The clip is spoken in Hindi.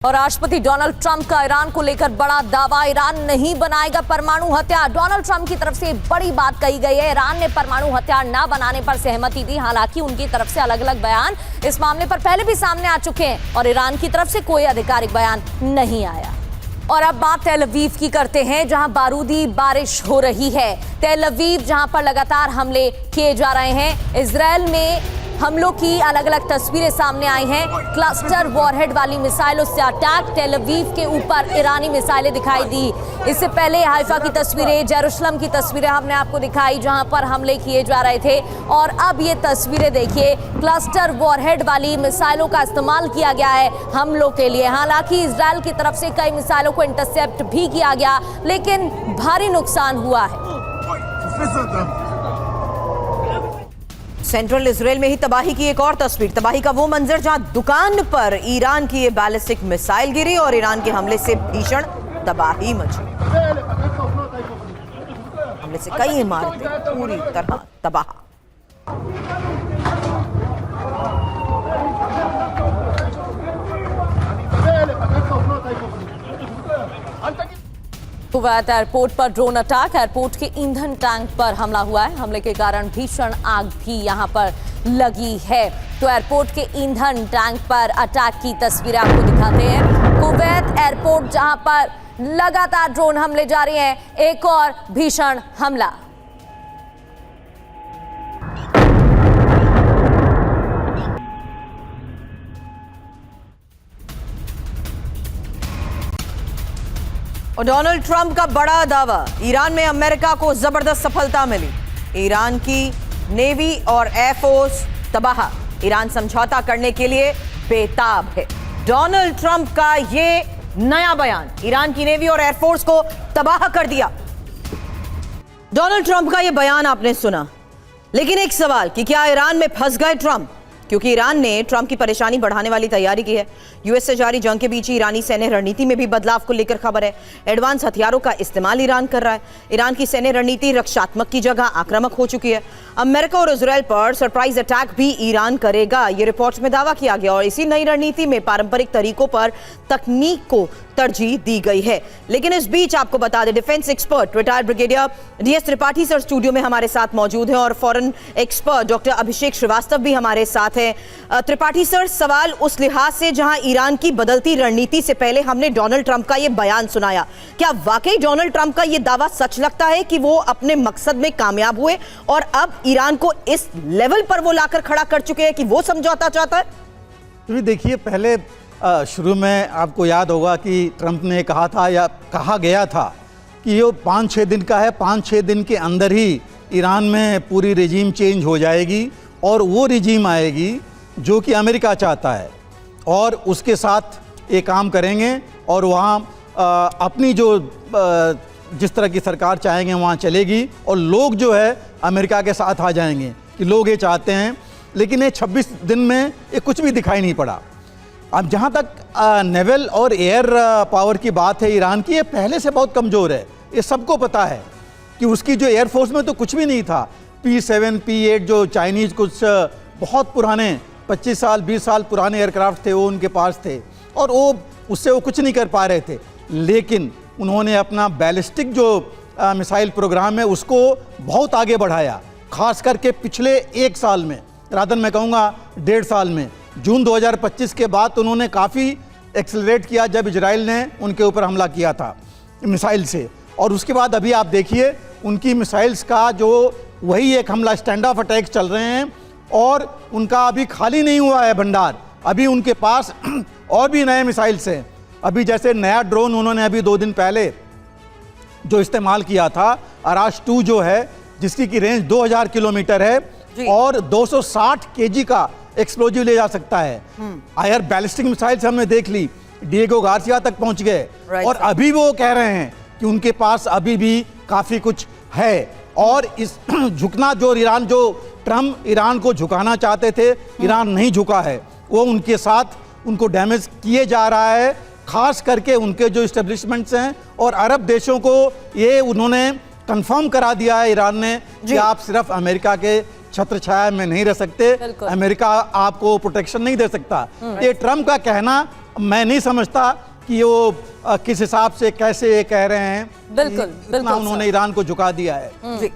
और राष्ट्रपति डोनाल्ड ट्रंप का ईरान को लेकर बड़ा दावा, ईरान नहीं बनाएगा परमाणु हथियार। डोनाल्ड ट्रंप की तरफ से बड़ी बात कही गई है, ईरान ने परमाणु हथियार न बनाने पर सहमति दी। हालांकि उनकी तरफ से अलग अलग बयान इस मामले पर पहले भी सामने आ चुके हैं और ईरान की तरफ से कोई आधिकारिक बयान नहीं आया। और अब बात तेल अवीव की करते हैं, जहां बारूदी बारिश हो रही है। तेल अवीव जहां पर लगातार हमले किए जा रहे हैं। इजरायल में हमलों की अलग अलग तस्वीरें सामने आई हैं। क्लस्टर वॉरहेड वाली मिसाइलों से अटैक, तेल अवीव के ऊपर ईरानी मिसाइलें दिखाई दी। इससे पहले हाइफा की तस्वीरें, जेरूशलम की तस्वीरें हमने आपको दिखाई जहां पर हमले किए जा रहे थे। और अब ये तस्वीरें देखिए, क्लस्टर वॉरहेड वाली मिसाइलों का इस्तेमाल किया गया है हमलों के लिए। हालांकि इजरायल की तरफ से कई मिसाइलों को इंटरसेप्ट भी किया गया, लेकिन भारी नुकसान हुआ है। सेंट्रल इजराइल में ही तबाही की एक और तस्वीर, तबाही का वो मंजर जहां दुकान पर ईरान की ये बैलिस्टिक मिसाइल गिरी और ईरान के हमले से भीषण तबाही मची। हमले से कई इमारतें पूरी तरह तबाह। कुवैत एयरपोर्ट पर ड्रोन अटैक, एयरपोर्ट के ईंधन टैंक पर हमला हुआ है। हमले के कारण भीषण आग भी यहां पर लगी है। तो एयरपोर्ट के ईंधन टैंक पर अटैक की तस्वीरें आपको दिखाते हैं। कुवैत एयरपोर्ट जहां पर लगातार ड्रोन हमले जारी हैं, एक और भीषण हमला। और डोनाल्ड ट्रंप का बड़ा दावा, ईरान में अमेरिका को जबरदस्त सफलता मिली। ईरान की नेवी और एयरफोर्स तबाह, ईरान समझौता करने के लिए बेताब है। डोनाल्ड ट्रंप का ये नया बयान ईरान की नेवी और एयरफोर्स को तबाह कर दिया। डोनाल्ड ट्रंप का ये बयान आपने सुना, लेकिन एक सवाल कि क्या ईरान में फंस गए ट्रंप? क्योंकि ईरान ने ट्रंप की परेशानी बढ़ाने वाली तैयारी की है। यूएस से जारी जंग के बीच ही ईरानी सैन्य रणनीति में भी बदलाव को लेकर खबर है। एडवांस हथियारों का इस्तेमाल ईरान कर रहा है। ईरान की सैन्य रणनीति रक्षात्मक की जगह आक्रामक हो चुकी है। अमेरिका और इजराइल पर सरप्राइज अटैक भी ईरान करेगा, ये रिपोर्ट्स में दावा किया गया। और इसी नई रणनीति में पारंपरिक तरीकों पर तकनीक को तरजीह दी गई है। लेकिन इस बीच आपको बता दें, defence expert retired brigadier DS Tripathi sir studio में हमारे साथ मौजूद हैं और फॉरेन एक्सपर्ट डॉक्टर अभिषेक श्रीवास्तव भी हमारे साथ हैं। त्रिपाठी सर, सवाल उस लिहाज से जहां ईरान की बदलती रणनीति से पहले हमने डोनाल्ड ट्रंप का यह बयान सुनाया, क्या वाकई डोनाल्ड ट्रंप का यह दावा सच लगता है कि वो अपने मकसद में कामयाब हुए और अब ईरान को इस लेवल पर वो लाकर खड़ा कर चुके हैं कि वो समझौता चाहता है? तो देखिए, पहले शुरू में आपको याद होगा कि ट्रंप ने कहा था या कहा गया था कि ये 5-6 दिन का है, 5-6 दिन के अंदर ही ईरान में पूरी रिजीम चेंज हो जाएगी और वो रिजीम आएगी जो कि अमेरिका चाहता है और उसके साथ ये काम करेंगे और वहाँ अपनी जो जिस तरह की सरकार चाहेंगे वहाँ चलेगी और लोग जो है अमेरिका के साथ आ जाएंगे कि लोग ये चाहते हैं। लेकिन ये 26 दिन में ये कुछ भी दिखाई नहीं पड़ा। अब जहाँ तक नेवल और एयर पावर की बात है ईरान की, ये पहले से बहुत कमज़ोर है। ये सबको पता है कि उसकी जो एयरफोर्स में तो कुछ भी नहीं था। P-7, P-8 जो चाइनीज़ कुछ बहुत पुराने 25 साल 20 साल पुराने एयरक्राफ्ट थे, वो उनके पास थे और वो उससे वो कुछ नहीं कर पा रहे थे। लेकिन उन्होंने अपना बैलिस्टिक जो मिसाइल प्रोग्राम है उसको बहुत आगे बढ़ाया, खास करके पिछले 1 साल में, रादर मैं कहूँगा 1.5 साल में। जून 2025 के बाद उन्होंने काफ़ी एक्सेलरेट किया जब इजराइल ने उनके ऊपर हमला किया था मिसाइल से। और उसके बाद अभी आप देखिए उनकी मिसाइल्स का जो वही एक हमला, स्टैंड ऑफ अटैक चल रहे हैं और उनका अभी खाली नहीं हुआ है भंडार। अभी उनके पास और भी नए मिसाइल्स हैं। अभी जैसे नया ड्रोन उन्होंने अभी 2 दिन पहले जो इस्तेमाल किया था, अराश 2 जो है, जिसकी की रेंज 2000 किलोमीटर है और 260 केजी का एक्सप्लोजिव ले जा सकता है। आयर बैलिस्टिक मिसाइल्स हमने देख ली, डिएगो गार्सिया तक पहुंच गए और अभी वो कह रहे हैं कि उनके पास अभी भी काफ़ी कुछ है। और इस झुकना जो ईरान, जो ट्रंप ईरान को झुकाना चाहते थे, ईरान नहीं झुका है। वो उनके साथ उनको डैमेज किए जा रहा है, खास करके उनके जो इस्टेब्लिशमेंट्स हैं और अरब देशों को ये उन्होंने कंफर्म करा दिया है ईरान ने कि आप सिर्फ अमेरिका के छत्र छाया में नहीं रह सकते, अमेरिका आपको प्रोटेक्शन नहीं दे सकता। ये ट्रंप का कहना मैं नहीं समझता कि वो किस हिसाब से कैसे कह रहे हैं। बिल्कुल, इतना बिल्कुल उन्होंने सर। ईरान को झुका दिया है। जी